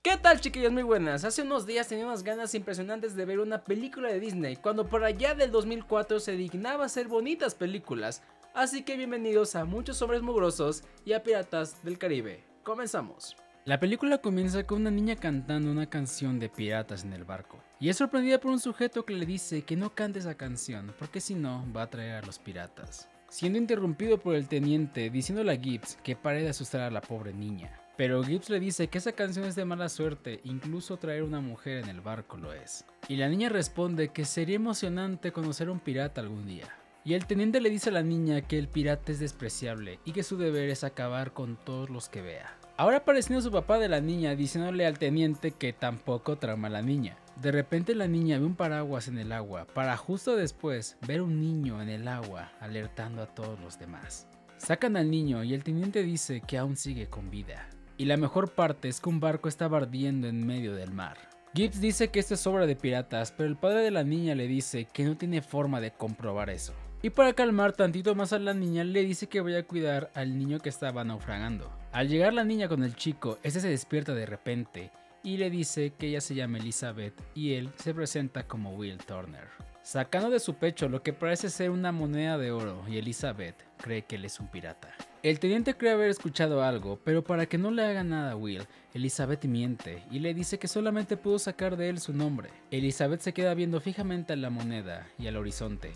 ¿Qué tal, chiquillos? Muy buenas. Hace unos días tenía unas ganas impresionantes de ver una película de Disney, cuando por allá del 2004 se dignaba hacer bonitas películas. Así que bienvenidos a Muchos Hombres Mugrosos y a Piratas del Caribe. Comenzamos. La película comienza con una niña cantando una canción de piratas en el barco, y es sorprendida por un sujeto que le dice que no cante esa canción porque si no va a atraer a los piratas, siendo interrumpido por el teniente diciéndole a Gibbs que pare de asustar a la pobre niña. Pero Gibbs le dice que esa canción es de mala suerte, incluso traer una mujer en el barco lo es. Y la niña responde que sería emocionante conocer a un pirata algún día. Y el teniente le dice a la niña que el pirata es despreciable y que su deber es acabar con todos los que vea. Ahora apareciendo su papá de la niña diciéndole al teniente que tampoco trama a la niña. De repente la niña ve un paraguas en el agua para justo después ver un niño en el agua alertando a todos los demás. Sacan al niño y el teniente dice que aún sigue con vida. Y la mejor parte es que un barco estaba ardiendo en medio del mar. Gibbs dice que esto es obra de piratas, pero el padre de la niña le dice que no tiene forma de comprobar eso. Y para calmar tantito más a la niña le dice que vaya a cuidar al niño que estaba naufragando. Al llegar la niña con el chico, este se despierta de repente y le dice que ella se llama Elizabeth y él se presenta como Will Turner, sacando de su pecho lo que parece ser una moneda de oro, y Elizabeth cree que él es un pirata. El teniente cree haber escuchado algo, pero para que no le haga nada a Will, Elizabeth miente y le dice que solamente pudo sacar de él su nombre. Elizabeth se queda viendo fijamente a la moneda y al horizonte.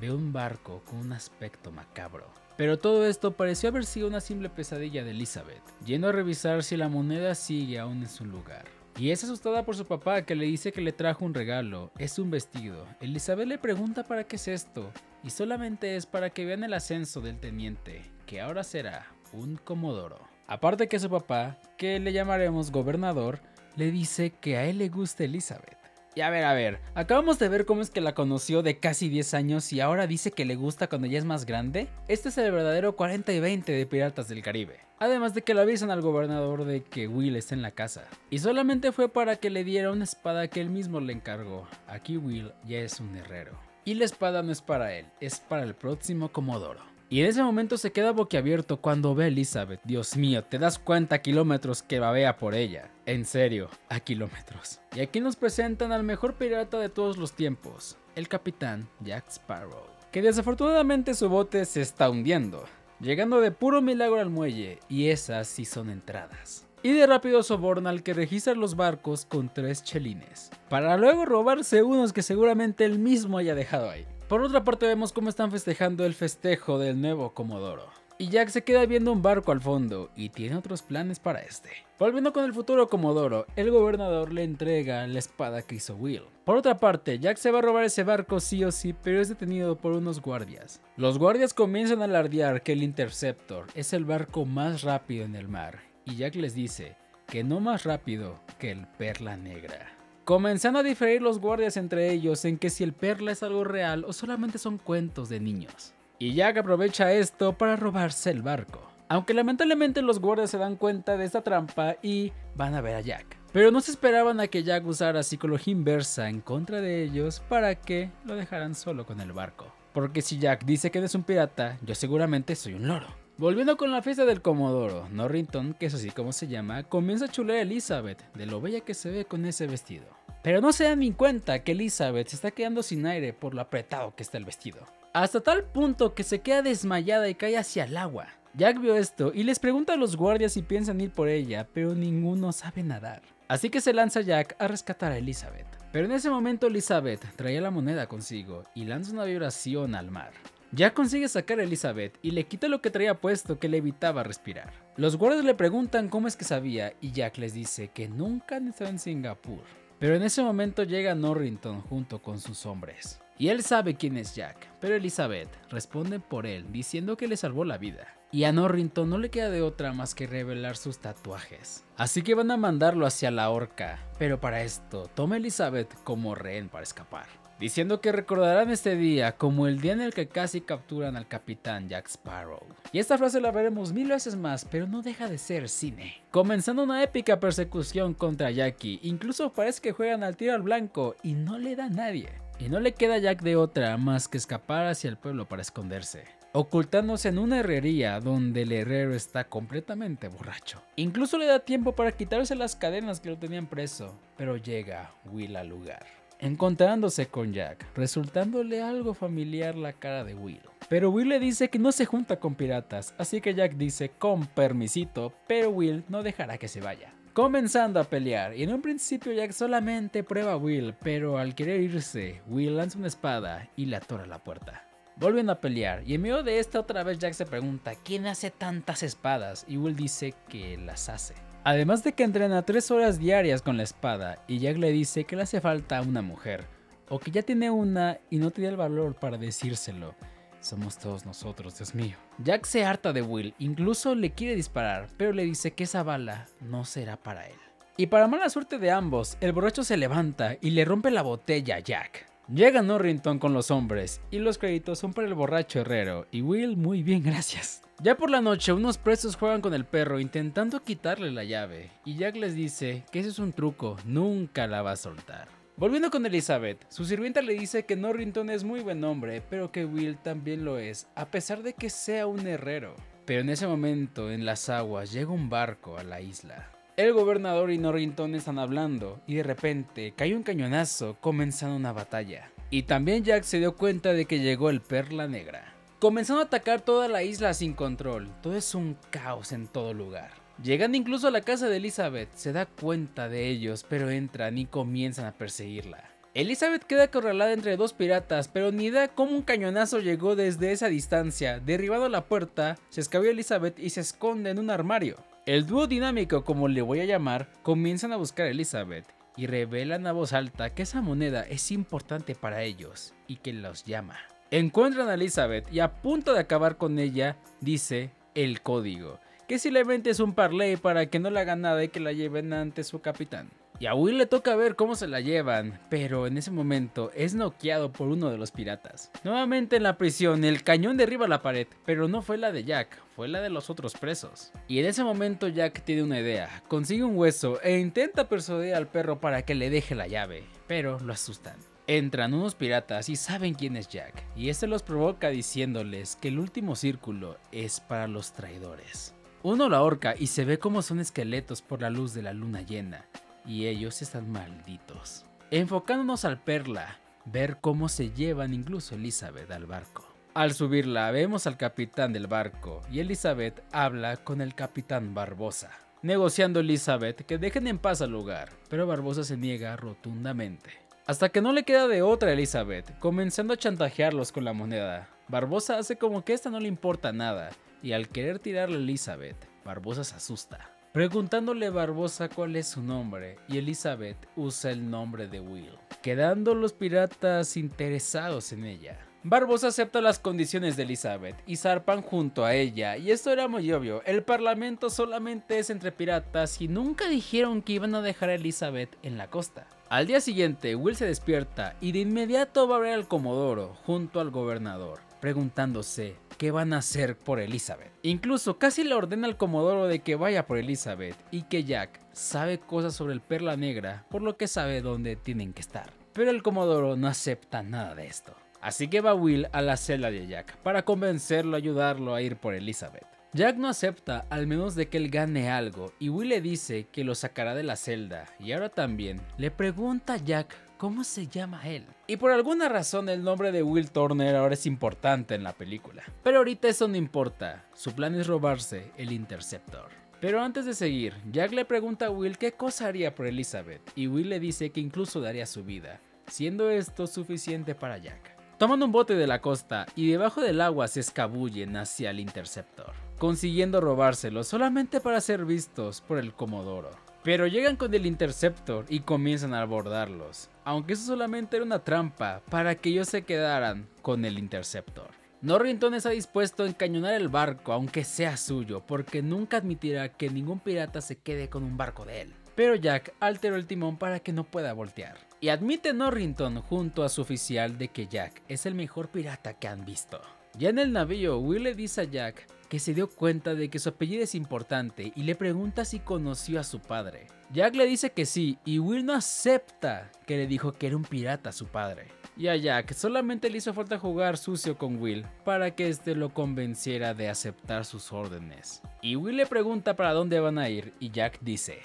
Ve un barco con un aspecto macabro. Pero todo esto pareció haber sido una simple pesadilla de Elizabeth, yendo a revisar si la moneda sigue aún en su lugar. Y es asustada por su papá, que le dice que le trajo un regalo, es un vestido. Elizabeth le pregunta para qué es esto, y solamente es para que vean el ascenso del teniente, que ahora será un comodoro. Aparte que su papá, que le llamaremos gobernador, le dice que a él le gusta Elizabeth. Y a ver, acabamos de ver cómo es que la conoció de casi 10 años y ahora dice que le gusta cuando ya es más grande. Este es el verdadero 40 y 20 de Piratas del Caribe. Además de que le avisan al gobernador de que Will está en la casa. Y solamente fue para que le diera una espada que él mismo le encargó. Aquí Will ya es un herrero. Y la espada no es para él, es para el próximo comodoro. Y en ese momento se queda boquiabierto cuando ve a Elizabeth. Dios mío, ¿te das cuenta a kilómetros que babea por ella? En serio, a kilómetros. Y aquí nos presentan al mejor pirata de todos los tiempos, el capitán Jack Sparrow, que desafortunadamente su bote se está hundiendo, llegando de puro milagro al muelle, y esas sí son entradas. Y de rápido soborna al que registra los barcos con 3 chelines, para luego robarse unos que seguramente él mismo haya dejado ahí. Por otra parte vemos cómo están festejando el festejo del nuevo comodoro. Y Jack se queda viendo un barco al fondo y tiene otros planes para este. Volviendo con el futuro comodoro, el gobernador le entrega la espada que hizo Will. Por otra parte, Jack se va a robar ese barco sí o sí, pero es detenido por unos guardias. Los guardias comienzan a alardear que el Interceptor es el barco más rápido en el mar, y Jack les dice que no más rápido que el Perla Negra. Comenzando a diferir los guardias entre ellos en que si el Perla es algo real o solamente son cuentos de niños. Y Jack aprovecha esto para robarse el barco. Aunque lamentablemente los guardias se dan cuenta de esta trampa y van a ver a Jack. Pero no se esperaban a que Jack usara psicología inversa en contra de ellos para que lo dejaran solo con el barco. Porque si Jack dice que no es un pirata, yo seguramente soy un loro. Volviendo con la fiesta del comodoro, Norrington, que es así como se llama, comienza a chulear a Elizabeth de lo bella que se ve con ese vestido. Pero no se dan ni cuenta que Elizabeth se está quedando sin aire por lo apretado que está el vestido. Hasta tal punto que se queda desmayada y cae hacia el agua. Jack vio esto y les pregunta a los guardias si piensan ir por ella, pero ninguno sabe nadar. Así que se lanza Jack a rescatar a Elizabeth. Pero en ese momento Elizabeth traía la moneda consigo y lanza una vibración al mar. Jack consigue sacar a Elizabeth y le quita lo que traía puesto que le evitaba respirar. Los guardias le preguntan cómo es que sabía y Jack les dice que nunca han estado en Singapur. Pero en ese momento llega Norrington junto con sus hombres. Y él sabe quién es Jack, pero Elizabeth responde por él diciendo que le salvó la vida. Y a Norrington no le queda de otra más que revelar sus tatuajes. Así que van a mandarlo hacia la horca, pero para esto toma a Elizabeth como rehén para escapar, diciendo que recordarán este día como el día en el que casi capturan al capitán Jack Sparrow. Y esta frase la veremos 1000 veces más, pero no deja de ser cine. Comenzando una épica persecución contra Jackie, incluso parece que juegan al tiro al blanco y no le da a nadie. Y no le queda a Jack de otra más que escapar hacia el pueblo para esconderse. ocultándose en una herrería donde el herrero está completamente borracho. Incluso le da tiempo para quitarse las cadenas que lo tenían preso, pero llega Will al lugar, encontrándose con Jack, resultándole algo familiar la cara de Will. Pero Will le dice que no se junta con piratas, así que Jack dice con permisito, pero Will no dejará que se vaya. Comenzando a pelear, y en un principio Jack solamente prueba a Will, pero al querer irse, Will lanza una espada y le atora la puerta. Volviendo a pelear, y en medio de esta otra vez Jack se pregunta ¿quién hace tantas espadas? Y Will dice que las hace. Además de que entrena 3 horas diarias con la espada, y Jack le dice que le hace falta una mujer, o que ya tiene una y no tiene el valor para decírselo. Somos todos nosotros, Dios mío. Jack se harta de Will, incluso le quiere disparar, pero le dice que esa bala no será para él. Y para mala suerte de ambos, el borracho se levanta y le rompe la botella a Jack. Llega Norrington con los hombres, y los créditos son para el borracho herrero, y Will muy bien gracias. Ya por la noche, unos presos juegan con el perro intentando quitarle la llave, y Jack les dice que ese es un truco, nunca la va a soltar. Volviendo con Elizabeth, su sirvienta le dice que Norrington es muy buen hombre, pero que Will también lo es, a pesar de que sea un herrero. Pero en ese momento, en las aguas, llega un barco a la isla. El gobernador y Norrington están hablando, y de repente cae un cañonazo comenzando una batalla. Y también Jack se dio cuenta de que llegó el Perla Negra. Comenzando a atacar toda la isla sin control, todo es un caos en todo lugar. Llegando incluso a la casa de Elizabeth, se da cuenta de ellos, pero entran y comienzan a perseguirla. Elizabeth queda acorralada entre 2 piratas, pero ni da cómo un cañonazo llegó desde esa distancia. Derribando la puerta, se escabulle Elizabeth y se esconde en un armario. El dúo dinámico, como le voy a llamar, comienzan a buscar a Elizabeth y revelan a voz alta que esa moneda es importante para ellos y que los llama. Encuentran a Elizabeth y a punto de acabar con ella, dice el código, que simplemente es un parlay para que no le hagan nada y que la lleven ante su capitán. Y a Will le toca ver cómo se la llevan, pero en ese momento es noqueado por uno de los piratas. Nuevamente en la prisión, el cañón derriba la pared, pero no fue la de Jack, fue la de los otros presos. Y en ese momento Jack tiene una idea, consigue un hueso e intenta persuadir al perro para que le deje la llave, pero lo asustan. Entran unos piratas y saben quién es Jack, y este los provoca diciéndoles que el último círculo es para los traidores. Uno lo ahorca y se ve como son esqueletos por la luz de la luna llena, y ellos están malditos. Enfocándonos al Perla, ver cómo se llevan incluso Elizabeth al barco. Al subirla vemos al capitán del barco, y Elizabeth habla con el capitán Barbosa, negociando Elizabeth que dejen en paz al lugar, pero Barbosa se niega rotundamente. Hasta que no le queda de otra a Elizabeth, comenzando a chantajearlos con la moneda. Barbosa hace como que esta no le importa nada, y al querer tirarle a Elizabeth, Barbosa se asusta, preguntándole a Barbosa cuál es su nombre, y Elizabeth usa el nombre de Will, quedando los piratas interesados en ella. Barbosa acepta las condiciones de Elizabeth y zarpan junto a ella, y esto era muy obvio, el parlamento solamente es entre piratas y nunca dijeron que iban a dejar a Elizabeth en la costa. Al día siguiente, Will se despierta y de inmediato va a ver al Comodoro junto al gobernador, preguntándose qué van a hacer por Elizabeth. Incluso casi le ordena al Comodoro de que vaya por Elizabeth y que Jack sabe cosas sobre el Perla Negra, por lo que sabe dónde tienen que estar. Pero el Comodoro no acepta nada de esto. Así que va Will a la celda de Jack para convencerlo, ayudarlo a ir por Elizabeth. Jack no acepta al menos de que él gane algo y Will le dice que lo sacará de la celda y ahora también le pregunta a Jack cómo se llama él. Y por alguna razón el nombre de Will Turner ahora es importante en la película. Pero ahorita eso no importa, su plan es robarse el Interceptor. Pero antes de seguir, Jack le pregunta a Will qué cosa haría por Elizabeth y Will le dice que incluso daría su vida, siendo esto suficiente para Jack. Toman un bote de la costa y debajo del agua se escabullen hacia el Interceptor, consiguiendo robárselo solamente para ser vistos por el Comodoro. Pero llegan con el Interceptor y comienzan a abordarlos, aunque eso solamente era una trampa para que ellos se quedaran con el Interceptor. Norrington está dispuesto a encañonar el barco aunque sea suyo, porque nunca admitirá que ningún pirata se quede con un barco de él. Pero Jack alteró el timón para que no pueda voltear. Y admite Norrington junto a su oficial de que Jack es el mejor pirata que han visto. Ya en el navío, Will le dice a Jack que se dio cuenta de que su apellido es importante y le pregunta si conoció a su padre. Jack le dice que sí y Will no acepta que le dijo que era un pirata a su padre. Y a Jack solamente le hizo falta jugar sucio con Will para que este lo convenciera de aceptar sus órdenes. Y Will le pregunta para dónde van a ir y Jack dice: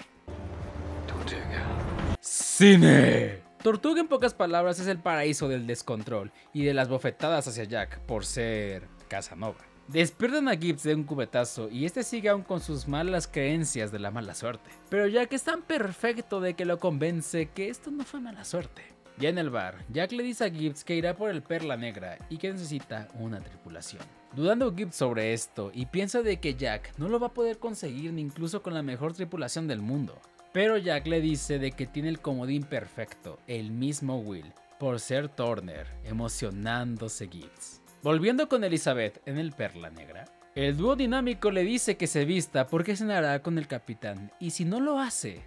¡Cine! Tortuga en pocas palabras es el paraíso del descontrol y de las bofetadas hacia Jack por ser Casanova. Despiertan a Gibbs de un cubetazo y este sigue aún con sus malas creencias de la mala suerte. Pero Jack es tan perfecto de que lo convence que esto no fue mala suerte. Ya en el bar, Jack le dice a Gibbs que irá por el Perla Negra y que necesita una tripulación. Dudando Gibbs sobre esto y piensa de que Jack no lo va a poder conseguir ni incluso con la mejor tripulación del mundo. Pero Jack le dice de que tiene el comodín perfecto, el mismo Will, por ser Turner, emocionándose Gibbs. Volviendo con Elizabeth en el Perla Negra, el dúo dinámico le dice que se vista porque cenará con el capitán y si no lo hace,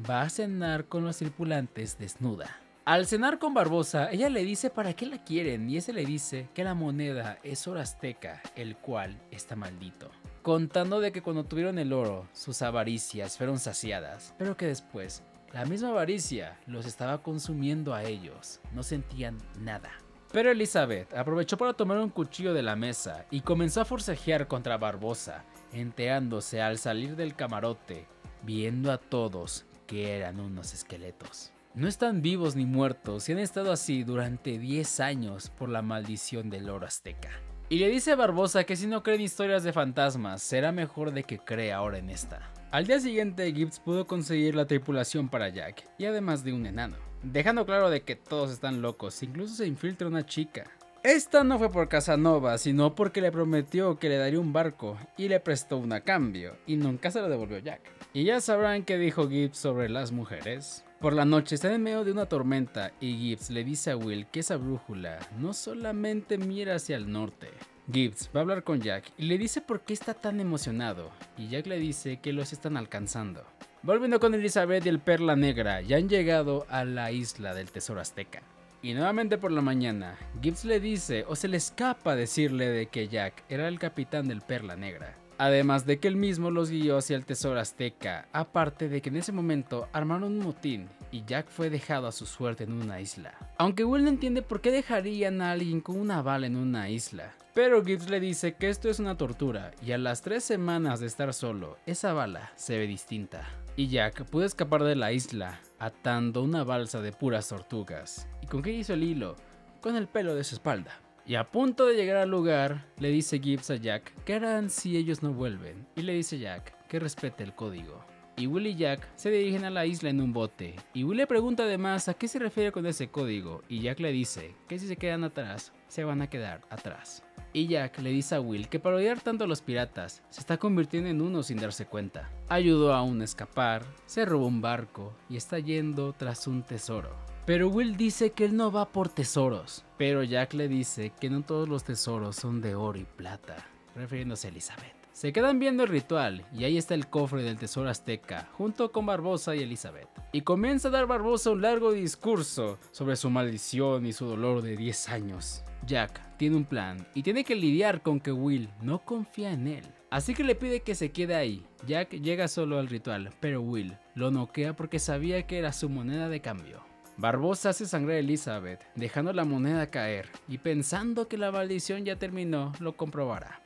va a cenar con los tripulantes desnuda. Al cenar con Barbosa, ella le dice para qué la quieren y ese le dice que la moneda es oro azteca, el cual está maldito. Contando de que cuando tuvieron el oro, sus avaricias fueron saciadas, pero que después, la misma avaricia los estaba consumiendo a ellos, no sentían nada. Pero Elizabeth aprovechó para tomar un cuchillo de la mesa y comenzó a forcejear contra Barbosa, enterándose al salir del camarote, viendo a todos que eran unos esqueletos. No están vivos ni muertos y han estado así durante 10 años por la maldición del oro azteca. Y le dice a Barbosa que si no cree en historias de fantasmas, será mejor de que cree ahora en esta. Al día siguiente, Gibbs pudo conseguir la tripulación para Jack, y además de un enano, dejando claro de que todos están locos, incluso se infiltra una chica. Esta no fue por Casanova, sino porque le prometió que le daría un barco, y le prestó uno a cambio, y nunca se lo devolvió Jack. Y ya sabrán qué dijo Gibbs sobre las mujeres. Por la noche están en medio de una tormenta, y Gibbs le dice a Will que esa brújula no solamente mira hacia el norte. Gibbs va a hablar con Jack y le dice por qué está tan emocionado, y Jack le dice que los están alcanzando. Volviendo con Elizabeth y el Perla Negra, ya han llegado a la isla del tesoro azteca. Y nuevamente por la mañana, Gibbs le dice o se le escapa decirle de que Jack era el capitán del Perla Negra. Además de que él mismo los guió hacia el tesoro azteca, aparte de que en ese momento armaron un motín y Jack fue dejado a su suerte en una isla. Aunque Will no entiende por qué dejarían a alguien con una bala en una isla. Pero Gibbs le dice que esto es una tortura y a las 3 semanas de estar solo, esa bala se ve distinta. Y Jack pudo escapar de la isla atando una balsa de puras tortugas. ¿Y con qué hizo el hilo? Con el pelo de su espalda. Y a punto de llegar al lugar, le dice Gibbs a Jack qué harán si ellos no vuelven. Y le dice Jack que respete el código. Y Will y Jack se dirigen a la isla en un bote. Y Will le pregunta además a qué se refiere con ese código. Y Jack le dice que si se quedan atrás, se van a quedar atrás. Y Jack le dice a Will que para odiar tanto a los piratas, se está convirtiendo en uno sin darse cuenta. Ayudó a uno a escapar, se robó un barco y está yendo tras un tesoro. Pero Will dice que él no va por tesoros. Pero Jack le dice que no todos los tesoros son de oro y plata, refiriéndose a Elizabeth. Se quedan viendo el ritual y ahí está el cofre del tesoro azteca junto con Barbosa y Elizabeth. Y comienza a dar Barbosa un largo discurso sobre su maldición y su dolor de 10 años. Jack tiene un plan y tiene que lidiar con que Will no confía en él. Así que le pide que se quede ahí. Jack llega solo al ritual, pero Will lo noquea porque sabía que era su moneda de cambio. Barbosa hace sangrar a Elizabeth, dejando la moneda caer y pensando que la maldición ya terminó, lo comprobará.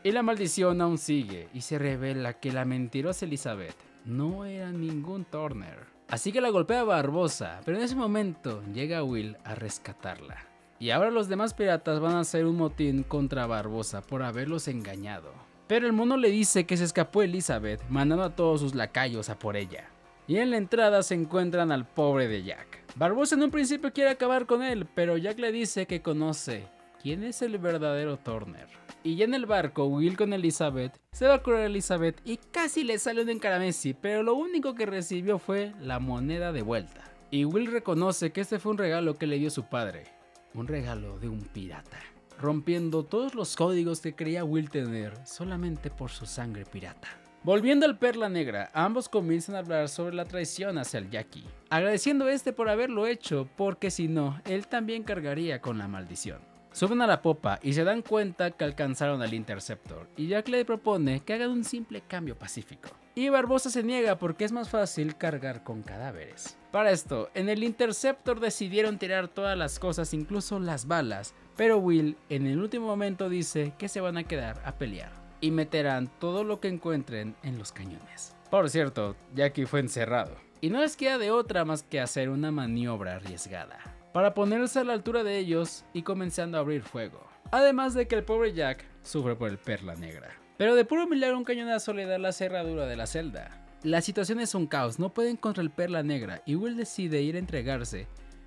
Y la maldición aún sigue y se revela que la mentirosa Elizabeth no era ningún Turner. Así que la golpea a Barbosa, pero en ese momento llega Will a rescatarla. Y ahora los demás piratas van a hacer un motín contra Barbosa por haberlos engañado. Pero el mono le dice que se escapó Elizabeth, mandando a todos sus lacayos a por ella. Y en la entrada se encuentran al pobre de Jack. Barbosa en un principio quiere acabar con él, pero Jack le dice que conoce quién es el verdadero Turner. Y ya en el barco, Will con Elizabeth se va a curar a Elizabeth y casi le sale un encaramesi, pero lo único que recibió fue la moneda de vuelta. Y Will reconoce que este fue un regalo que le dio su padre, un regalo de un pirata, rompiendo todos los códigos que creía Will tener solamente por su sangre pirata. Volviendo al Perla Negra, ambos comienzan a hablar sobre la traición hacia el Jackie, agradeciendo a este por haberlo hecho, porque si no, él también cargaría con la maldición. Suben a la popa y se dan cuenta que alcanzaron al Interceptor, y Jack le propone que hagan un simple cambio pacífico. y Barbosa se niega porque es más fácil cargar con cadáveres. Para esto, en el Interceptor decidieron tirar todas las cosas, incluso las balas, pero Will en el último momento dice que se van a quedar a pelear y meterán todo lo que encuentren en los cañones. Por cierto, Jackie fue encerrado y no les queda de otra más que hacer una maniobra arriesgada para ponerse a la altura de ellos y comenzando a abrir fuego. Además de que el pobre Jack sufre por el Perla Negra. Pero de puro milagro un cañonazo le da la cerradura de la celda. La situación es un caos, no pueden contra el Perla Negra y Will decide ir a entregarse,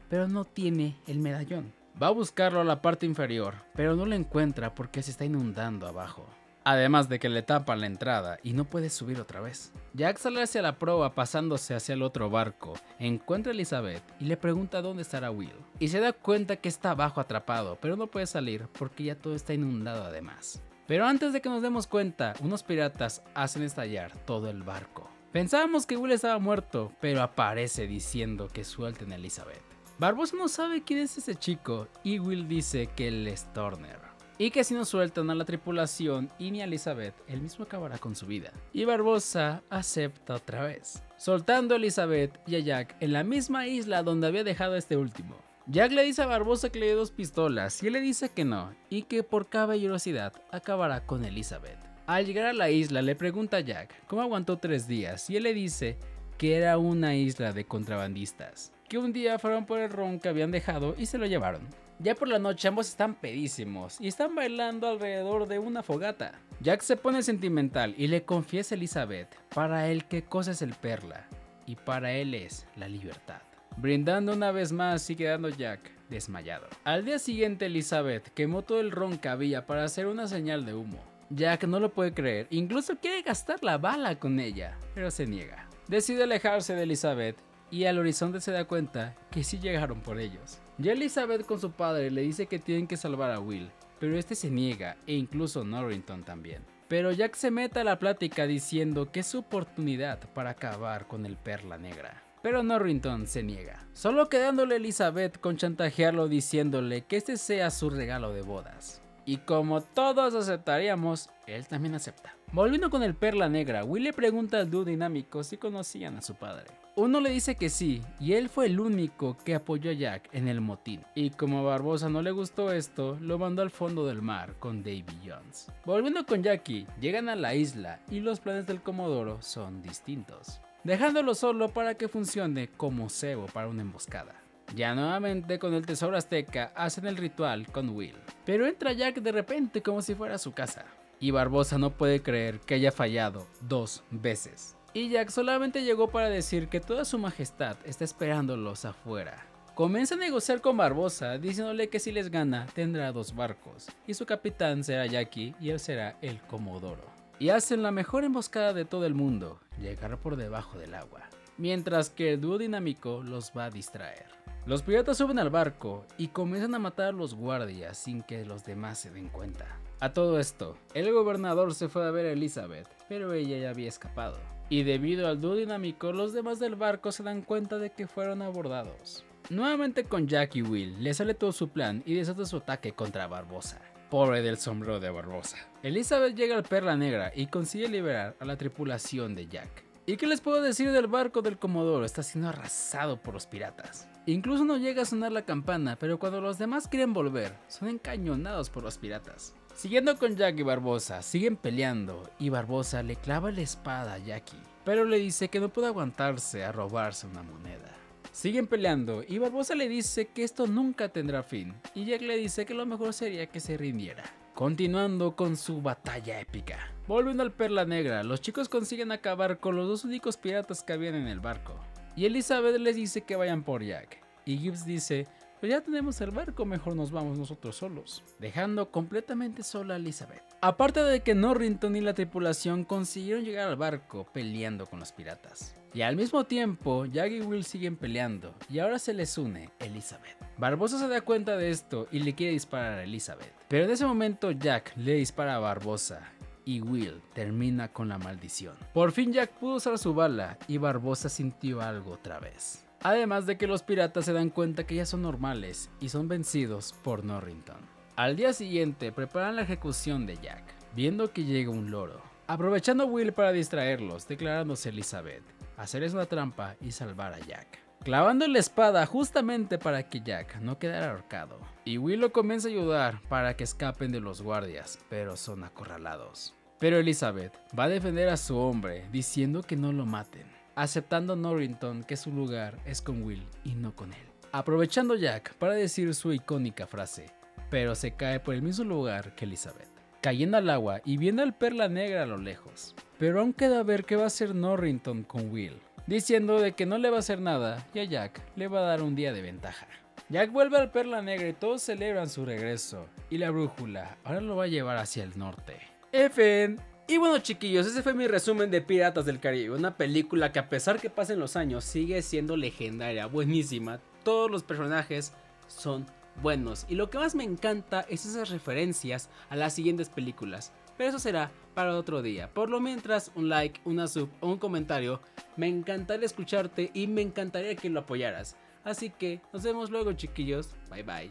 pero no tiene el medallón. Va a buscarlo a la parte inferior, pero no lo encuentra porque se está inundando abajo. Además de que le tapan la entrada y no puede subir otra vez. Jack sale hacia la proa pasándose hacia el otro barco, encuentra a Elizabeth y le pregunta dónde estará Will. Y se da cuenta que está abajo atrapado, pero no puede salir porque ya todo está inundado además. Pero antes de que nos demos cuenta, unos piratas hacen estallar todo el barco. Pensábamos que Will estaba muerto, pero aparece diciendo que suelten a Elizabeth. Barbosa no sabe quién es ese chico y Will dice que él es Turner. Y que si no sueltan a la tripulación y ni a Elizabeth, él mismo acabará con su vida. Y Barbosa acepta otra vez, soltando a Elizabeth y a Jack en la misma isla donde había dejado a este último. Jack le dice a Barbosa que le dé 2 pistolas y él le dice que no, y que por caballerosidad acabará con Elizabeth. Al llegar a la isla le pregunta a Jack cómo aguantó 3 días y él le dice que era una isla de contrabandistas, que un día fueron por el ron que habían dejado y se lo llevaron. Ya por la noche ambos están pedísimos y están bailando alrededor de una fogata. Jack se pone sentimental y le confiesa a Elizabeth para él qué cosa es el Perla y para él es la libertad. Brindando una vez más y quedando Jack desmayado. Al día siguiente Elizabeth quemó todo el ron que había para hacer una señal de humo. Jack no lo puede creer, incluso quiere gastar la bala con ella, pero se niega. Decide alejarse de Elizabeth y al horizonte se da cuenta que sí llegaron por ellos. Ya Elizabeth con su padre le dice que tienen que salvar a Will, pero este se niega e incluso Norrington también. Pero Jack se mete a la plática diciendo que es su oportunidad para acabar con el Perla Negra. Pero Norrington se niega, solo quedándole a Elizabeth con chantajearlo diciéndole que este sea su regalo de bodas. Y como todos aceptaríamos, él también acepta. Volviendo con el Perla Negra, Will le pregunta al dúo dinámico si conocían a su padre. Uno le dice que sí, y él fue el único que apoyó a Jack en el motín. Y como a Barbosa no le gustó esto, lo mandó al fondo del mar con Davy Jones. Volviendo con Jackie, llegan a la isla y los planes del Comodoro son distintos, dejándolo solo para que funcione como cebo para una emboscada. Ya nuevamente con el tesoro azteca hacen el ritual con Will, pero entra Jack de repente como si fuera su casa. Y Barbosa no puede creer que haya fallado 2 veces. Y Jack solamente llegó para decir que toda su majestad está esperándolos afuera. Comienza a negociar con Barbosa diciéndole que si les gana tendrá 2 barcos y su capitán será Jackie y él será el Comodoro. Y hacen la mejor emboscada de todo el mundo, llegar por debajo del agua, mientras que el dúo dinámico los va a distraer. Los piratas suben al barco y comienzan a matar a los guardias sin que los demás se den cuenta. A todo esto, el gobernador se fue a ver a Elizabeth, pero ella ya había escapado. Y debido al dúo dinámico, los demás del barco se dan cuenta de que fueron abordados. Nuevamente con Jack y Will, le sale todo su plan y desata su ataque contra Barbosa. Pobre del sombrero de Barbosa. Elizabeth llega al Perla Negra y consigue liberar a la tripulación de Jack. ¿Y qué les puedo decir del barco del Comodoro? Está siendo arrasado por los piratas. Incluso no llega a sonar la campana, pero cuando los demás quieren volver, son encañonados por los piratas. Siguiendo con Jack y Barbosa, siguen peleando y Barbosa le clava la espada a Jackie, pero le dice que no puede aguantarse a robarse una moneda. Siguen peleando y Barbosa le dice que esto nunca tendrá fin y Jack le dice que lo mejor sería que se rindiera. Continuando con su batalla épica. Volviendo al Perla Negra, los chicos consiguen acabar con los 2 únicos piratas que habían en el barco. Y Elizabeth les dice que vayan por Jack. Y Gibbs dice, pues ya tenemos el barco, mejor nos vamos nosotros solos. Dejando completamente sola a Elizabeth. Aparte de que Norrington y la tripulación consiguieron llegar al barco peleando con los piratas. Y al mismo tiempo, Jack y Will siguen peleando y ahora se les une Elizabeth. Barbosa se da cuenta de esto y le quiere disparar a Elizabeth. Pero en ese momento Jack le dispara a Barbosa y Will termina con la maldición. Por fin Jack pudo usar su bala y Barbosa sintió algo otra vez. Además de que los piratas se dan cuenta que ya son normales y son vencidos por Norrington. Al día siguiente preparan la ejecución de Jack, viendo que llega un loro. aprovechando Will para distraerlos, declarándose Elizabeth, hacerles una trampa y salvar a Jack, clavando la espada justamente para que Jack no quedara ahorcado. Y Will lo comienza a ayudar para que escapen de los guardias, pero son acorralados. Pero Elizabeth va a defender a su hombre diciendo que no lo maten, aceptando Norrington que su lugar es con Will y no con él. Aprovechando Jack para decir su icónica frase, pero se cae por el mismo lugar que Elizabeth, cayendo al agua y viendo al Perla Negra a lo lejos. Pero aún queda ver qué va a hacer Norrington con Will, diciendo de que no le va a hacer nada y a Jack le va a dar un día de ventaja. Jack vuelve al Perla Negra y todos celebran su regreso, y la brújula ahora lo va a llevar hacia el norte. FN. Y bueno chiquillos, ese fue mi resumen de Piratas del Caribe, una película que a pesar que pasen los años sigue siendo legendaria, buenísima, todos los personajes son buenos y lo que más me encanta es esas referencias a las siguientes películas, pero eso será para otro día. Por lo mientras, un like, una sub o un comentario, me encantaría escucharte y me encantaría que lo apoyaras, así que nos vemos luego chiquillos, bye bye.